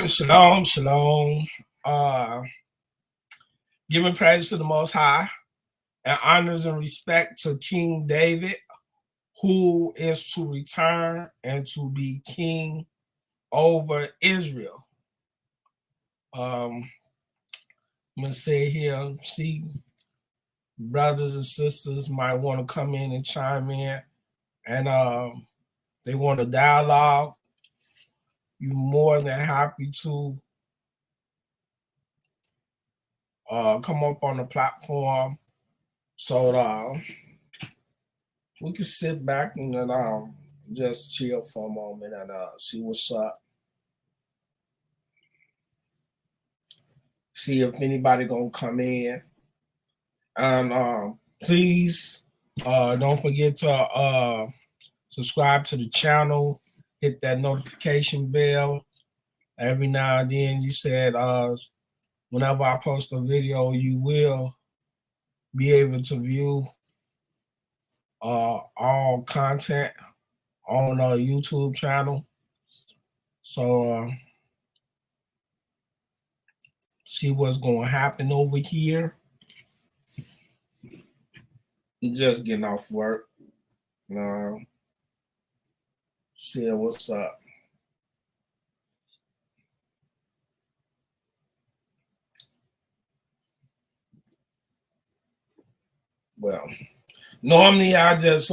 Shalom, shalom. Uh, Giving praise to the Most High and honors and respect to King David, who is to return and to be king over Israel. I'm gonna say here, see, brothers and sisters might want to come in and chime in, and they want to dialogue. You're more than happy to come up on the platform so we can sit back and then just chill for a moment and see what's up. See if anybody gonna come in. And please don't forget to subscribe to the channel, hit that notification bell. Every now and then you said whenever I post a video, you will be able to view all content on our YouTube channel. So see what's going to happen over here. Just getting off work. Seeing what's up. Well, normally I just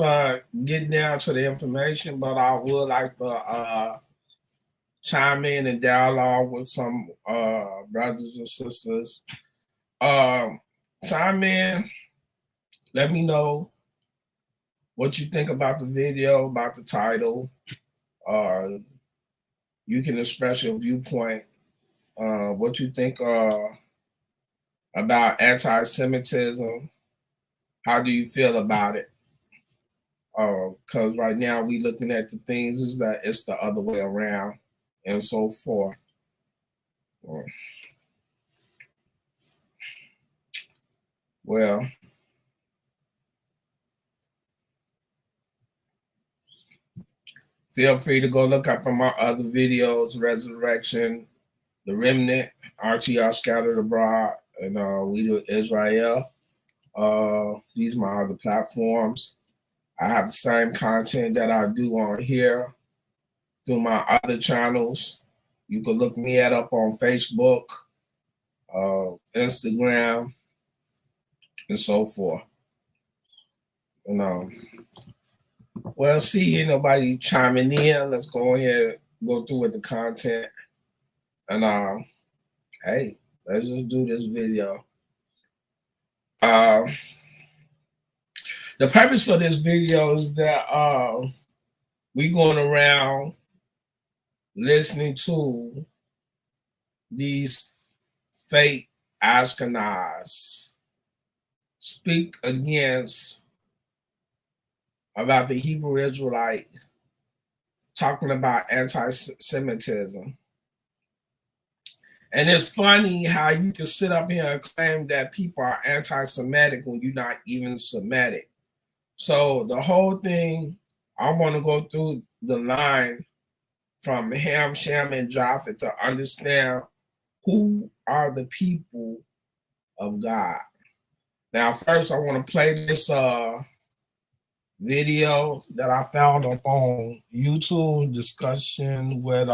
get down to the information, but I would like to chime in and dialogue with some brothers and sisters. Chime in, let me know what you think about the video, about the title. You can express your viewpoint, what you think about anti-Semitism. How do you feel about it? Because right now we looking at the things is that it's the other way around and so forth. Well, feel free to go look up on my other videos, Resurrection, The Remnant, RTR Scattered Abroad, and We Do Israel. These are my other platforms. I have the same content that I do on here through my other channels. You can look me up on Facebook, Instagram, and so forth. Well, see, ain't nobody chiming in. Let's go ahead and go through with the content. And hey, let's just do this video. The purpose for this video is that we going around listening to these fake Ashkenaz speak against about the Hebrew Israelite, talking about anti-Semitism. And it's funny how you can sit up here and claim that people are anti-Semitic when you're not even Semitic. So the whole thing, I want to go through the line from Ham, Shem, and Japheth to understand who are the people of God. Now, first, I want to play this video that I found up on YouTube, discussion with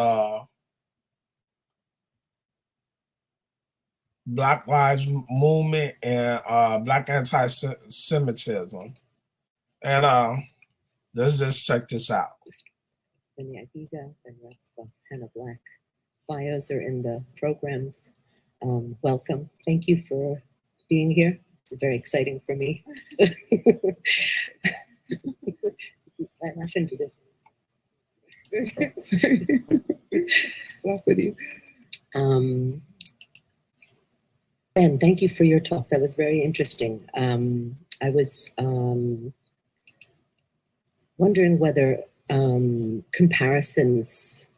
Black Lives Movement and Black Anti-Semitism. And let's just check this out. And Hannah Black. Bios are in the programs. Welcome. Thank you for being here. It's very exciting for me. I shouldn't do this. Laugh with you. Ben, thank you for your talk. That was very interesting. I was wondering whether comparisons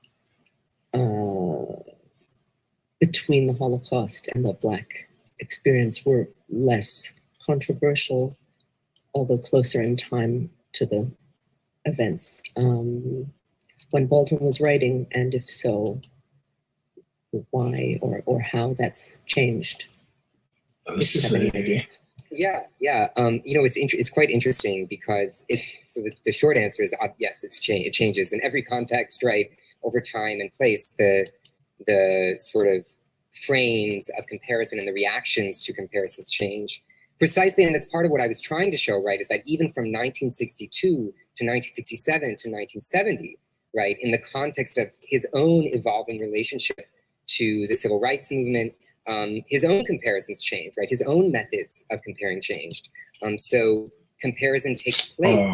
between the Holocaust and the Black experience were less controversial, although closer in time to the events when Baldwin was writing, and if so, why or how that's changed. Let's If you have any see. idea. Yeah. You know, it's quite interesting because the short answer is yes, it changes in every context, right? Over time and place, the sort of frames of comparison and the reactions to comparisons change precisely, and that's part of what I was trying to show, right? Is that even from 1962 to 1967 to 1970, right, in the context of his own evolving relationship to the civil rights movement. His own comparisons changed, right? His own methods of comparing changed. So comparison takes place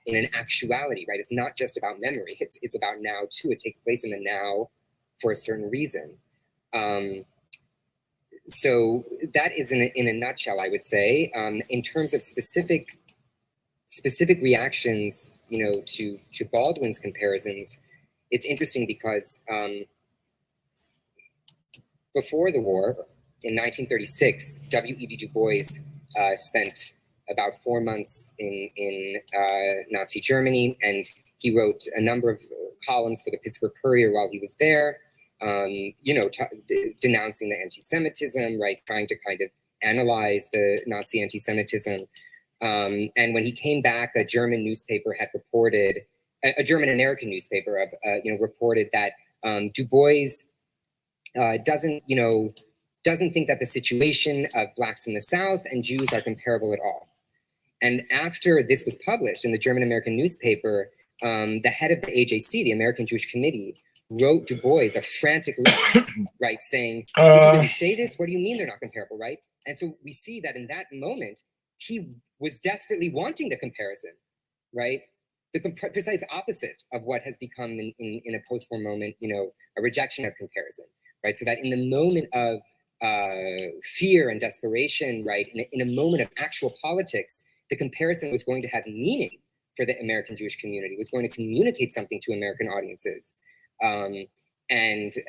in an actuality, right? It's not just about memory. It's about now too. It takes place in the now for a certain reason. So that is in a nutshell, I would say. In terms of specific reactions, you know, to Baldwin's comparisons, it's interesting because before the war, in 1936, W.E.B. Du Bois spent about 4 months in Nazi Germany, and he wrote a number of columns for the Pittsburgh Courier while he was there, you know, denouncing the anti-Semitism, right, trying to kind of analyze the Nazi anti-Semitism. And when he came back, a German newspaper had reported, a German-American newspaper, you know, reported that Du Bois doesn't think that the situation of Blacks in the South and Jews are comparable at all. And after this was published in the German-American newspaper, the head of the AJC, the American Jewish Committee, wrote Du Bois a frantic letter, right, saying, did you really say this? What do you mean they're not comparable, right? And so we see that in that moment, he was desperately wanting the comparison, right? The precise opposite of what has become in a post-war moment, you know, a rejection of comparison, right? So that in the moment of fear and desperation, right, in a moment of actual politics, the comparison was going to have meaning for the American Jewish community, was going to communicate something to American audiences. And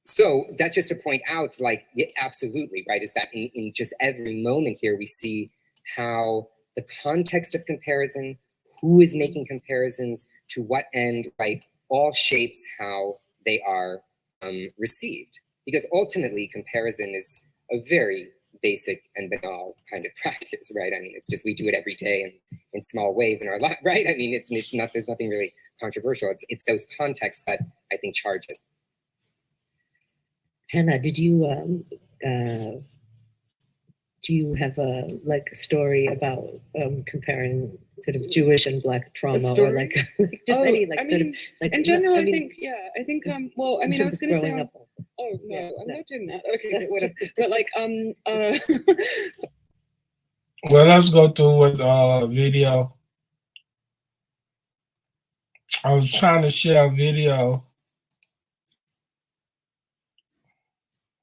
so that's just to point out, like, yeah, absolutely, right, is that in just every moment here, we see how the context of comparison, who is making comparisons, to what end, right, all shapes how they are received. Because ultimately, comparison is a very basic and banal kind of practice, right? I mean, it's just, we do it every day in small ways in our life, right? I mean, it's not, there's nothing really controversial. It's those contexts that I think charge it. Hannah, did you do you have a story about comparing sort of Jewish and Black trauma, or like just any like, I sort mean, of like in general? I think well, I mean, I was going to say oh no, yeah, I'm not doing that. Okay, whatever. But like well, let's go through with video. I was trying to share a video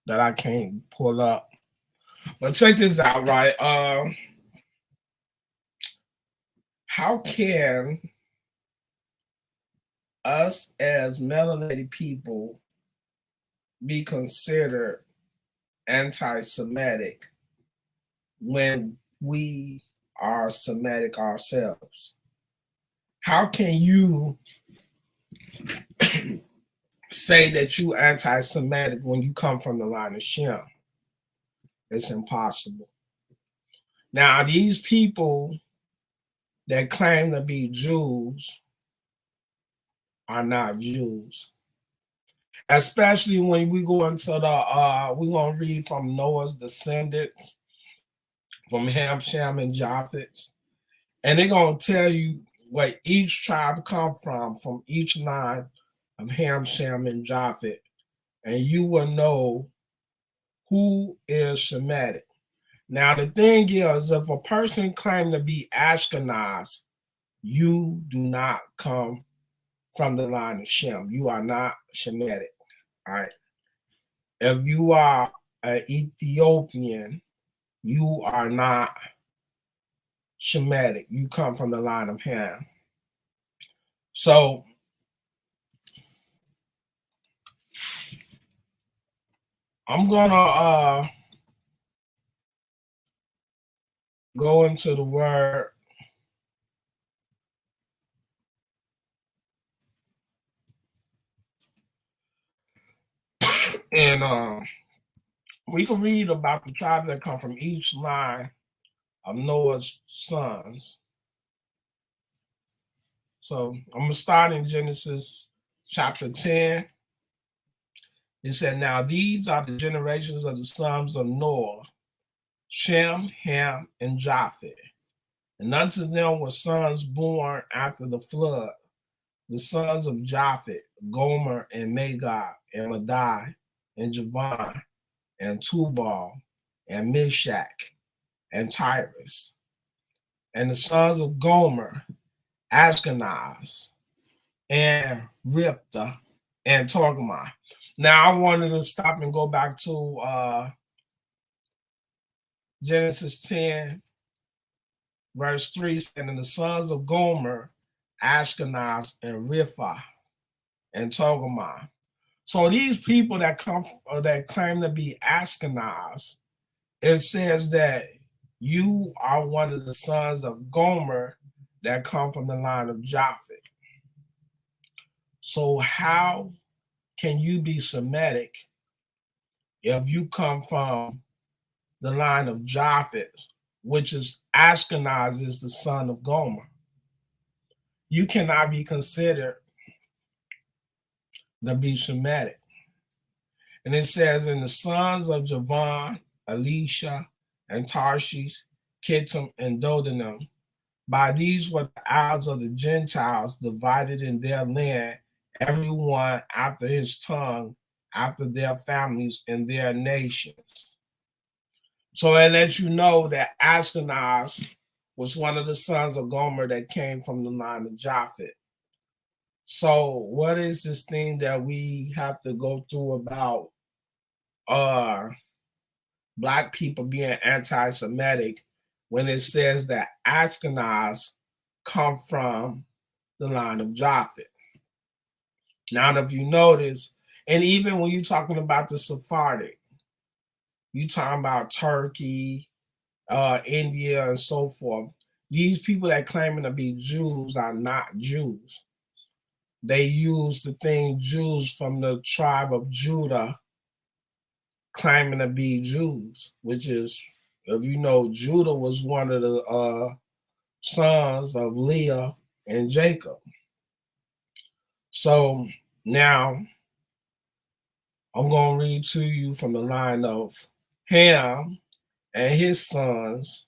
that I can't pull up. But check this out, right? How can us as melanated people be considered anti-Semitic when we are Semitic ourselves? How can you say that you anti-Semitic when you come from the line of Shem? It's impossible. Now, these people that claim to be Jews are not Jews. Especially when we go into the, we're going to read from Noah's descendants, from Ham, Shem, and Japheth. And they're going to tell you where each tribe come from each line of Ham, Shem, and Japheth. And you will know who is Shemitic. Now, the thing is, if a person claims to be Ashkenaz, you do not come from the line of Shem. You are not Shemitic. All right. If you are an Ethiopian, you are not Shemitic. You come from the line of Ham. So I'm gonna go into the word. And we can read about the tribes that come from each line of Noah's sons. So I'm going to start in Genesis chapter 10. It said, now these are the generations of the sons of Noah, Shem, Ham, and Japheth. And unto them were sons born after the flood, the sons of Japheth, Gomer, and Magog, and Madai, and Javan, and Tubal, and Meshach, and Tyrus. And the sons of Gomer, Ashkenaz, and Ripta, and Torgama. Now I wanted to stop and go back to Genesis 10, verse 3, saying, the sons of Gomer, Ashkenaz, and Ripha, and Torgama. So these people that come or that claim to be Ashkenaz, it says that you are one of the sons of Gomer that come from the line of Japheth. So how can you be Semitic if you come from the line of Japheth, which is Ashkenaz is the son of Gomer? You cannot be considered to be Semitic. And it says, in the sons of Javan, Elisha, and Tarshish, Kittim, and Dodanim, by these were the isles of the Gentiles divided in their land, everyone after his tongue, after their families and their nations. So it lets you know that Ashkenaz was one of the sons of Gomer that came from the line of Japheth. So what is this thing that we have to go through about Black people being anti-Semitic when it says that Ashkenaz come from the line of Japheth? Now, if you notice, and even when you're talking about the Sephardic, you talking about Turkey, India, and so forth. These people that claiming to be Jews are not Jews. They use the thing Jews from the tribe of Judah claiming to be Jews, which is, if you know, Judah was one of the sons of Leah and Jacob. So now I'm going to read to you from the line of Ham and his sons,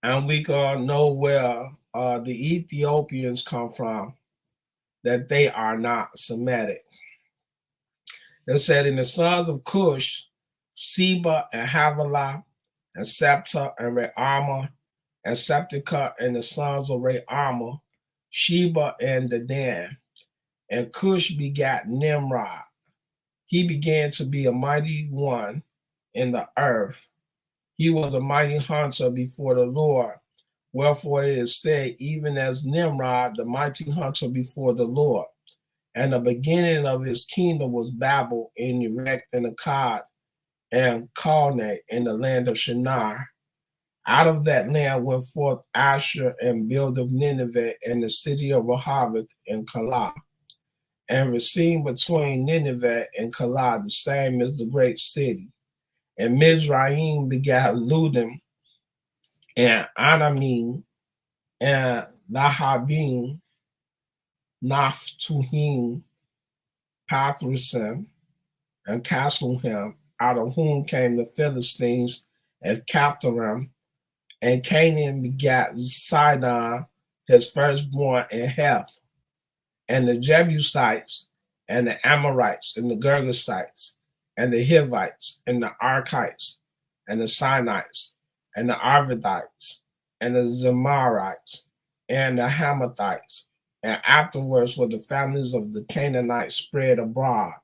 and we can know where the Ethiopians come from, that they are not Semitic. It said, in the sons of Cush, Seba and Havilah, and Septa and Re'ama, and Septica, and the sons of Re'ama, Sheba and Dedan. And Cush begat Nimrod. He began to be a mighty one in the earth. He was a mighty hunter before the Lord. Wherefore it is said, even as Nimrod, the mighty hunter before the Lord. And the beginning of his kingdom was Babel, and Erech, and Akkad, and Calneh, in the land of Shinar. Out of that land went forth Asher, and built of Nineveh, and the city of Rehoboth, and Calah. And Racine between Nineveh and Calah, the same as the great city. And Mizraim begat Ludim, and Anamim, and Lahabim, Naphtuhim, Pathrusim, and Casluhim, out of whom came the Philistines and Captarim. And Canaan begat Sidon, his firstborn, and Heth, and the Jebusites, and the Amorites, and the Girgasites, and the Hivites, and the Archites, and the Sinites, and the Arvadites, and the Zemarites, and the Hamathites. And afterwards were the families of the Canaanites spread abroad.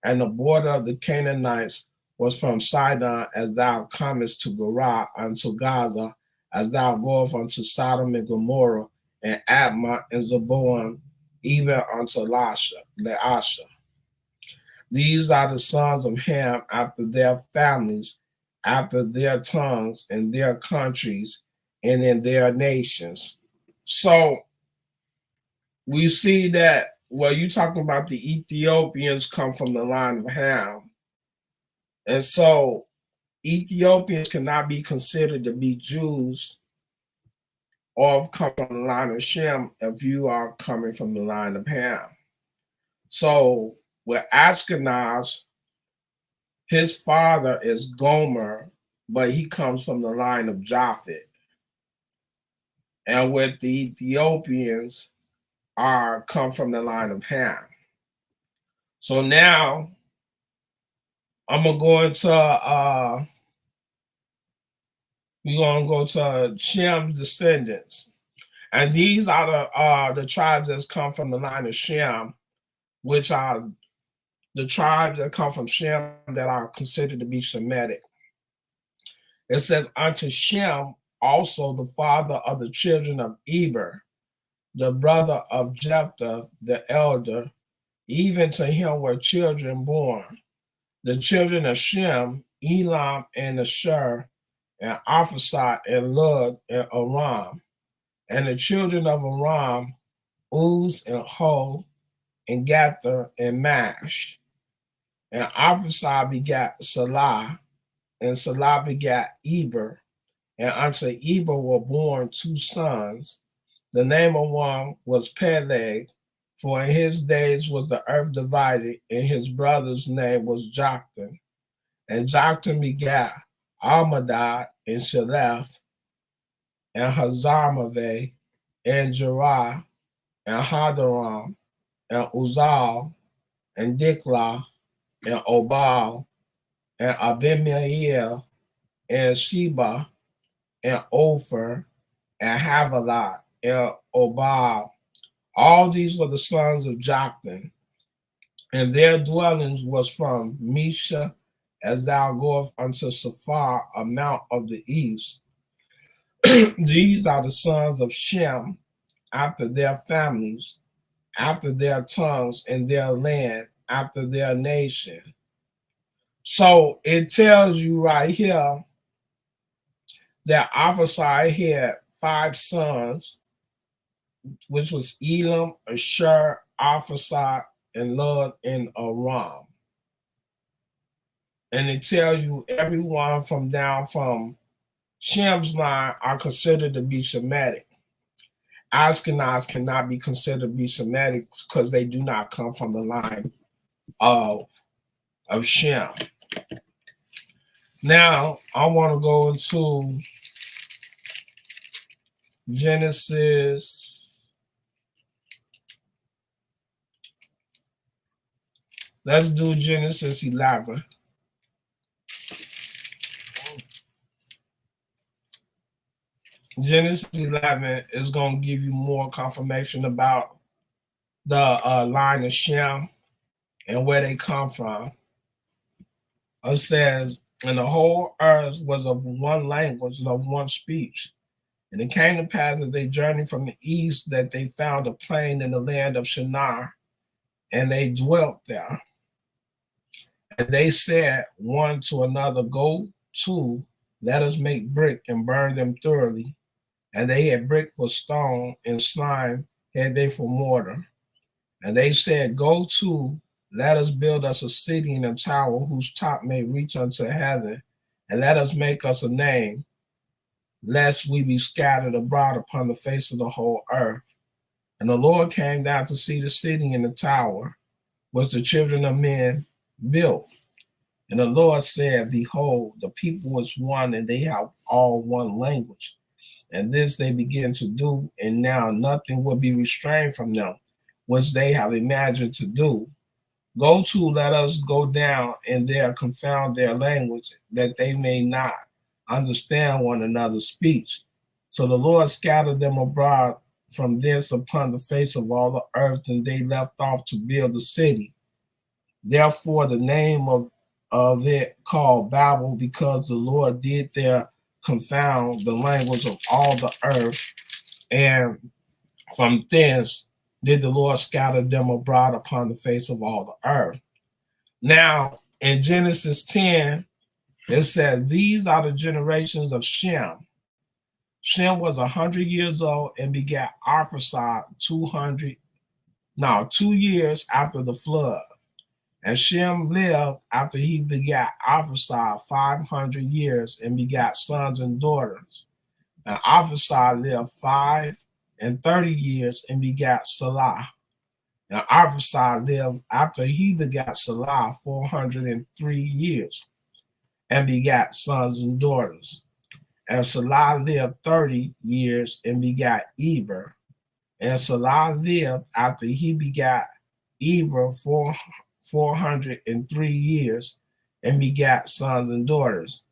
And the border of the Canaanites was from Sidon, as thou comest to Gerar unto Gaza, as thou goest unto Sodom and Gomorrah, and Admah and Zeboim, even unto Laasha. These are the sons of Ham after their families, after their tongues, in their countries, and in their nations. So we see that, well, you talking about the Ethiopians come from the line of Ham. And so Ethiopians cannot be considered to be Jews or come from the line of Shem if you are coming from the line of Ham. So with Ashkenaz, his father is Gomer, but he comes from the line of Japhet. And with the Ethiopians come from the line of Ham. So now I'm gonna go into we're gonna go to Shem's descendants. And these are the tribes that come from the line of Shem, which are the tribes that come from Shem that are considered to be Semetic. It says, unto Shem also the father of the children of Eber, the brother of Jephthah the elder, even to him were children born. The children of Shem, Elam and Asher, and Arphaxad and Lud and Aram. And the children of Aram, Uz and Hol, and Gather and Mash. And Arphaxad begat Salah, and Salah begat Eber. And unto Eber were born two sons. The name of one was Peleg, for in his days was the earth divided, and his brother's name was Joktan. And Joktan begat Almadad and Shelef, and Hazarmaveh, and Jerah, and Hadaram, and Uzal, and Diklah, and Obal, and Abimael, and Sheba, and Ophir, and Havilah, and Obal. All these were the sons of Joktan, and their dwellings was from Mesha, as thou goest unto Sephar, a mount of the east. These are the sons of Shem, after their families, after their tongues, and their land, after their nation. So it tells you right here that Arphaxad had 5 sons, which was Elam, Asher, Arphaxad, and Lud, and Aram. And it tells you everyone from down from Shem's line are considered to be Semitic. Ashkenaz cannot be considered to be Semitic because they do not come from the line of Shem. Now, I want to go into Genesis. Let's do Genesis 11. Genesis 11 is going to give you more confirmation about the line of Shem and where they come from. It says, and the whole earth was of one language and of one speech. And it came to pass as they journeyed from the east that they found a plain in the land of Shinar, and they dwelt there. And they said one to another, go to, let us make brick and burn them thoroughly. And they had brick for stone, and slime had they for mortar. And they said, go to, let us build us a city and a tower whose top may reach unto heaven, and let us make us a name, lest we be scattered abroad upon the face of the whole earth. And the Lord came down to see the city and the tower, which the children of men built. And the Lord said, behold, the people is one, and they have all one language. And this they begin to do, and now nothing will be restrained from them, which they have imagined to do. Go to, let us go down, and there confound their language, that they may not understand one another's speech. So the Lord scattered them abroad from thence upon the face of all the earth, and they left off to build the city. Therefore the name of it called Babel, because the Lord did there confound the language of all the earth, and from thence did the Lord scatter them abroad upon the face of all the earth. Now, in Genesis 10, it says, these are the generations of Shem. Shem was 100 years old and begat Arphaxad 2 years after the flood. And Shem lived after he begat Arphaxad 500 years and begat sons and daughters. And Arphaxad lived 530 years and begat Salah. And Arphaxad lived after he begat Salah 403 years and begat sons and daughters. And Salah lived 30 years and begat Eber. And Salah lived after he begat Eber 403 years and begat sons and daughters.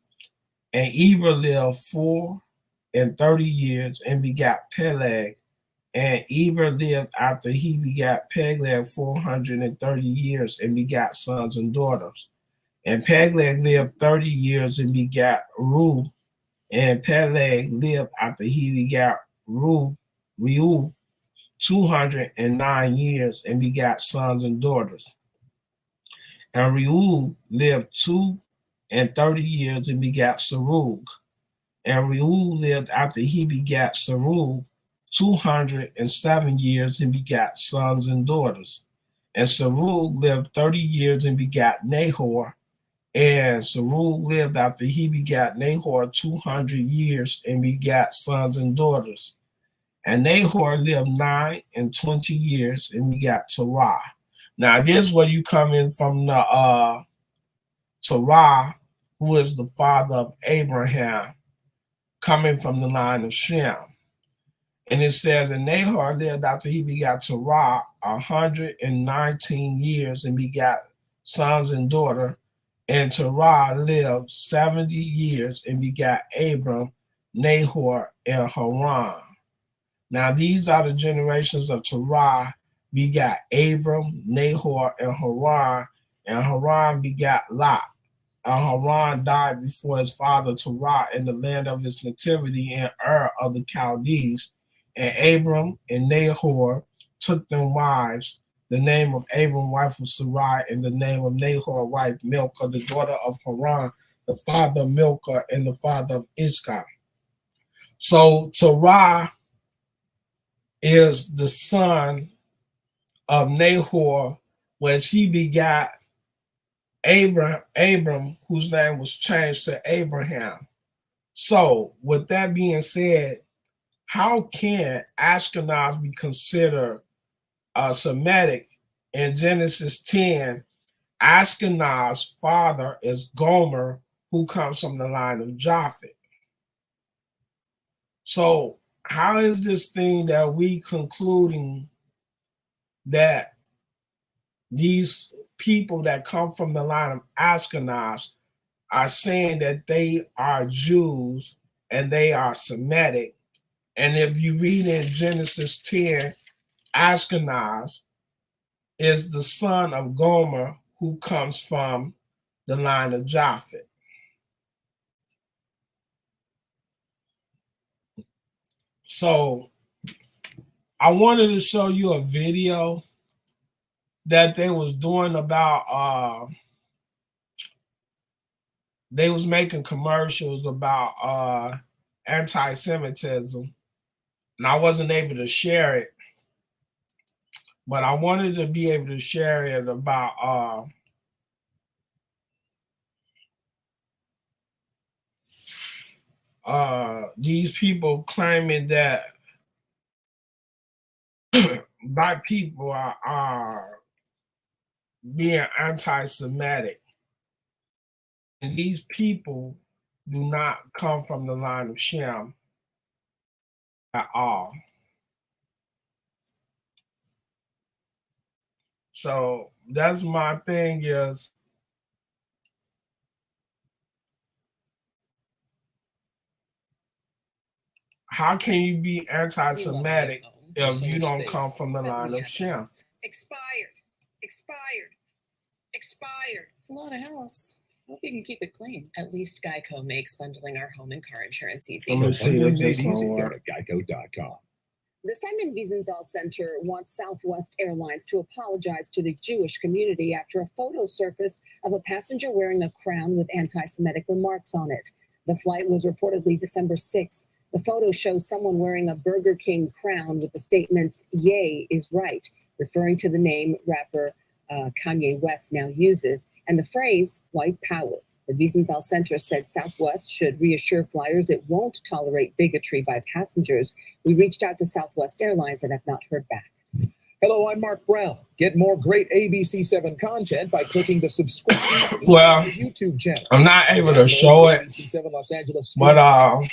And Eber lived 430 years and begat Peleg. And Eber lived after he begat Peleg 430 years and begat sons and daughters. And Peleg lived 30 years and begat Reu. And Peleg lived after he begat Reu 209 years and begat sons and daughters. And Reu lived 230 years and begat Serug. And Reu lived after he begat Serug 207 years and begat sons and daughters. And Serug lived 30 years and begat Nahor. And Serug lived after he begat Nahor 200 years and begat sons and daughters. And Nahor lived 29 years and begat Terah. Now, this is where you come in from the Terah, who is the father of Abraham, coming from the line of Shem. And it says, and Nahor lived after he begat Terah 119 years and begat sons and daughter. And Terah lived 70 years and begat Abram, Nahor, and Haran. Now these are the generations of Terah, begat Abram, Nahor, and Haran begat Lot. And Haran died before his father Terah in the land of his nativity in Ur of the Chaldees. And Abram and Nahor took them wives. The name of Abram wife was Sarai, and the name of Nahor wife Milcah, the daughter of Haran, the father of Milcah, and the father of Iscah. So Terah is the son of Nahor, where she begat Abram, whose name was changed to Abraham. So, with that being said, how can Ashkenaz be considered Semitic? In Genesis 10, Ashkenaz's father is Gomer, who comes from the line of Japhet. So, how is this thing that we concluding that these people that come from the line of Ashkenaz are saying that they are Jews and they are Semitic? And if you read in Genesis 10, Ashkenaz is the son of Gomer, who comes from the line of Japhet. So I wanted to show you a video that they was doing about they was making commercials about anti-Semitism, and I wasn't able to share it, but I wanted to be able to share it about these people claiming that black people are being anti-Semitic. And these people do not come from the line of Shem at all. So that's my thing is, how can you be anti-Semitic if you don't come from the line of Shem? Expired. It's a lot of house. Hope you can keep it clean. At least Geico makes bundling our home and car insurance easy. Let me see if this easy. will Go work. to geico.com. The Simon Wiesenthal Center wants Southwest Airlines to apologize to the Jewish community after a photo surfaced of a passenger wearing a crown with anti-Semitic remarks on it. The flight was reportedly December 6th. The photo shows someone wearing a Burger King crown with the statement, "Yay is right," referring to the name rapper Kanye West now uses, and the phrase white power. The Wiesenthal Center said Southwest should reassure flyers it won't tolerate bigotry by passengers. We reached out to Southwest Airlines and have not heard back. Hello, I'm Mark Brown. Get more great ABC7 content by clicking the subscribe Well, YouTube channel. I'm not able to show it, ABC7 Los Angeles. but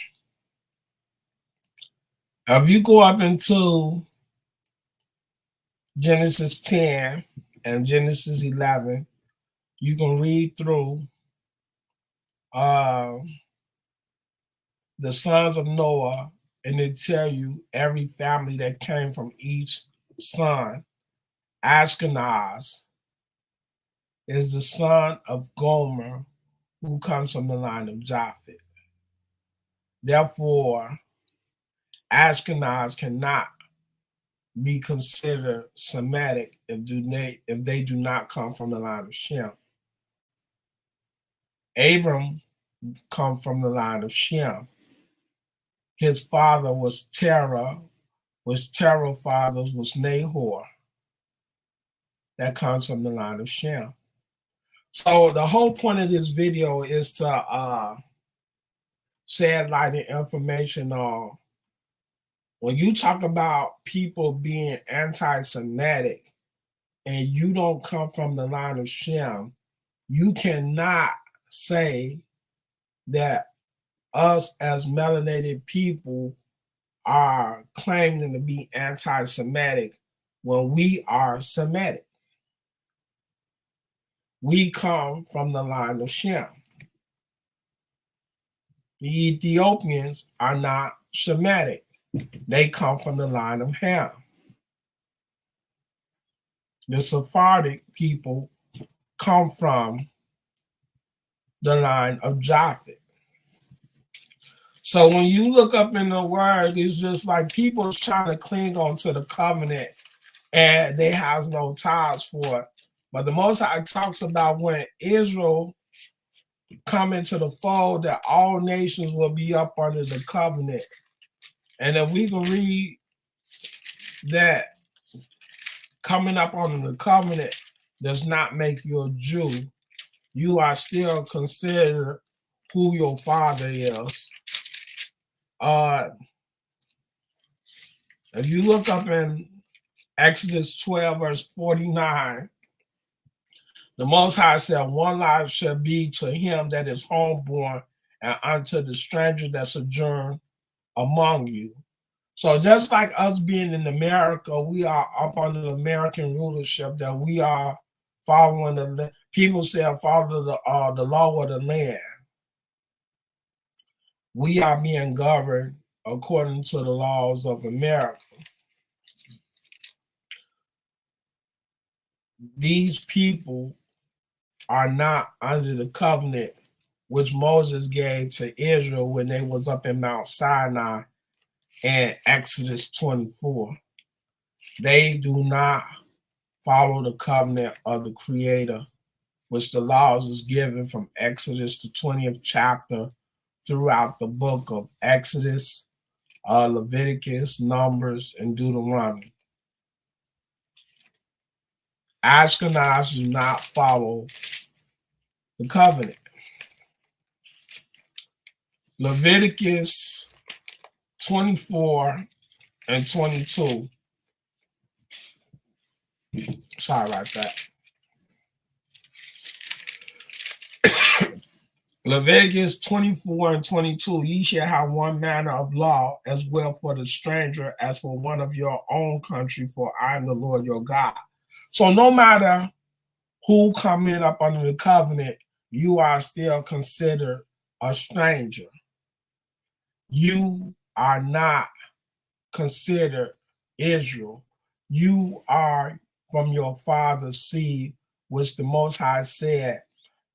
if you go up into Genesis 10 and Genesis 11, you can read through the sons of Noah, and it tell you every family that came from each son. Ashkenaz is the son of Gomer, who comes from the line of Japheth. Therefore, Ashkenaz cannot be considered Semitic if they do not come from the line of Shem. Abram come from the line of Shem. His father was Terah, fathers was Nahor. That comes from the line of Shem. So the whole point of this video is to shed light and information on when you talk about people being anti-Semitic and you don't come from the line of Shem, you cannot say that us as melanated people are claiming to be anti-Semitic when we are Semitic. We come from the line of Shem. The Ethiopians are not Semitic. They come from the line of Shem. The Sephardic people come from the line of Japheth. So when you look up in the word, it's just like people trying to cling on to the covenant and they have no ties for it. But the Most High talks about when Israel come into the fold, that all nations will be up under the covenant. And if we can read that coming up under the covenant does not make you a Jew, you are still considered who your father is. If you look up in Exodus 12, verse 49, the Most High said, one life shall be to him that is homeborn and unto the stranger that sojourn among you. So just like us being in America, we are up under the American rulership, that we are following the, people say follow the law of the land. We are being governed according to the laws of America. These people are not under the covenant which Moses gave to Israel when they was up in Mount Sinai in Exodus 24. They do not follow the covenant of the Creator, which the laws is given from Exodus, the 20th chapter, throughout the book of Exodus, Leviticus, Numbers, and Deuteronomy. Ashkenaz do not follow the covenant. Leviticus 24 and 22. Sorry about that. Leviticus 24 and 22, ye shall have one manner of law as well for the stranger as for one of your own country, for I am the Lord your God. So no matter who come in up under the covenant, you are still considered a stranger. You are not considered Israel. You are from your father's seed, which the Most High said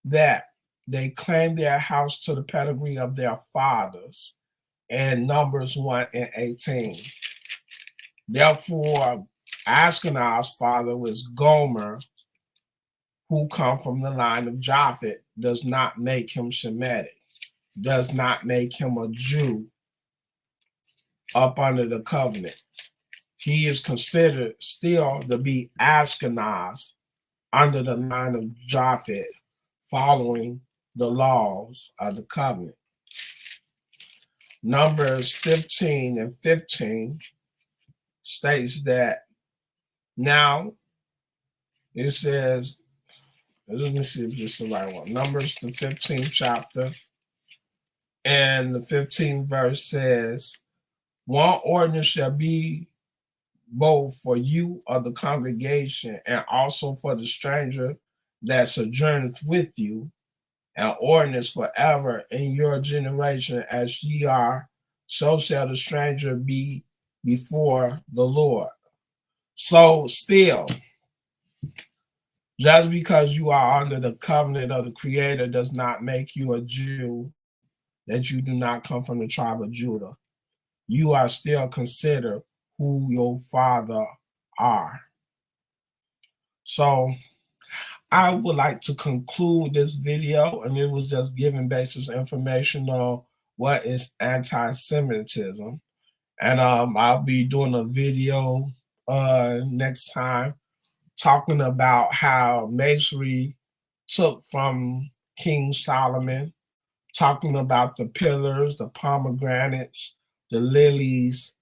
that they claim their house to the pedigree of their fathers in Numbers 1 and 18. Therefore, Ashkenaz's father was Gomer, who come from the line of Japheth, does not make him Shemitic, does not make him a Jew up under the covenant. He is considered still to be Ashkenaz under the line of Japhet, following the laws of the covenant. Numbers 15 and 15 states that now it says, let me see if this is the right one. Numbers, the 15th chapter, and the 15th verse says, one ordinance shall be both for you of the congregation and also for the stranger that sojourneth with you, an ordinance forever in your generation as ye are, so shall the stranger be before the Lord. So still, just because you are under the covenant of the Creator does not make you a Jew, that you do not come from the tribe of Judah. You are still considered who your father are. So I would like to conclude this video, and it was just giving basic information on what is anti-Semitism. And I'll be doing a video next time talking about how masonry took from King Solomon, talking about the pillars, the pomegranates, the lilies,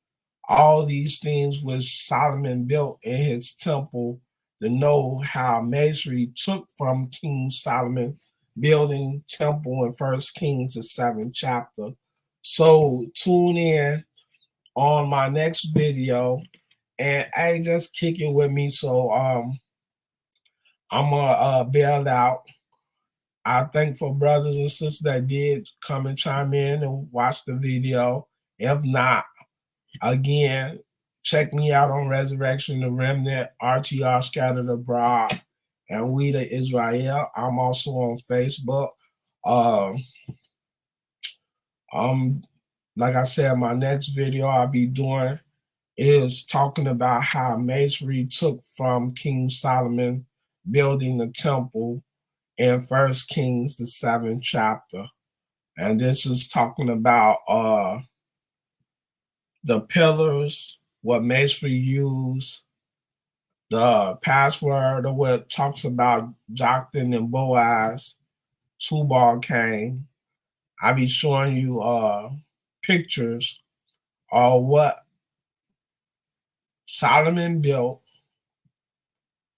all these things which Solomon built in his temple, to know how masonry took from King Solomon building temple in 1 Kings, the 7th chapter. So tune in on my next video, and hey, just kick it with me. So I'm gonna bail out. I thank for brothers and sisters that did come and chime in and watch the video. If not, again, check me out on Resurrection, the Remnant, RTR Scattered Abroad, and We the Israel. I'm also on Facebook. Like I said, my next video I'll be doing is talking about how masonry took from King Solomon building the temple in 1 Kings, the 7th chapter. And this is talking about the pillars, what masonry used, the password of what talks about Joktan and Boaz, Tubal Cain. I'll be showing you pictures of what Solomon built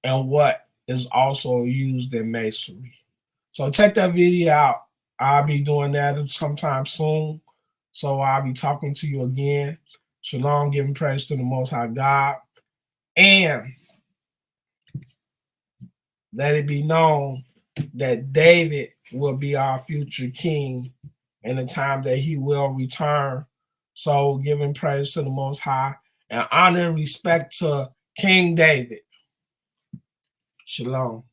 and what is also used in masonry. So check that video out. I'll be doing that sometime soon. So I'll be talking to you again. Shalom, giving praise to the Most High God. And let it be known that David will be our future king in the time that he will return. So giving praise to the Most High and honor and respect to King David. Shalom.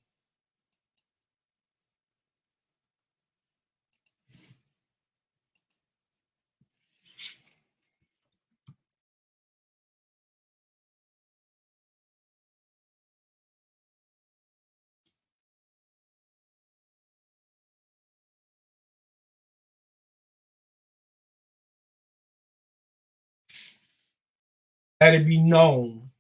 Let it be known.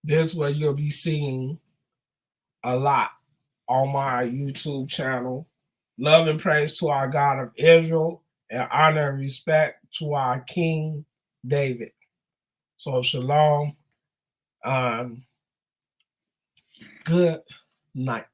This is what you'll be seeing a lot on my YouTube channel. Love and praise to our God of Israel, and honor and respect to our King David. So shalom. Good night.